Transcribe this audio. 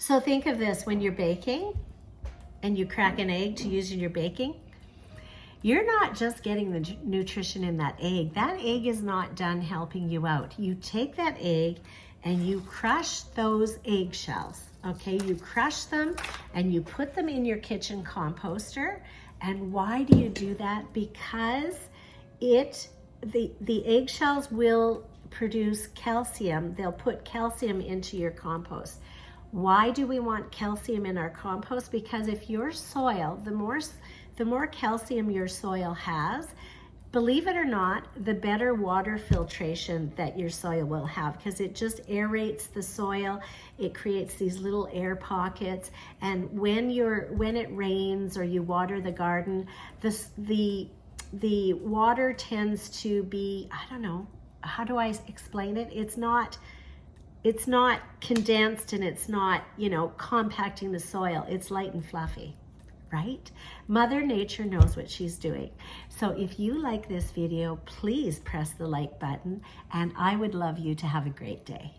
So think of this when you're baking and you crack an egg to use in your baking. You're not just getting the nutrition in that egg. That egg is not done helping you out. You take that egg and you crush those eggshells, okay? You crush them and you put them in your kitchen composter. And why do you do that? Because the eggshells will produce calcium. They'll put calcium into your compost. Why do we want calcium in our compost? Because if your soil, the more calcium your soil has, believe it or not, the better water filtration that your soil will have, because it just aerates the soil. It creates these little air pockets. And when it rains or you water the garden, the water tends to be, I don't know, how do I explain it? It's not condensed and it's not, compacting the soil. It's light and fluffy, right? Mother Nature knows what she's doing. So if you like this video, please press the like button, and I would love you to have a great day.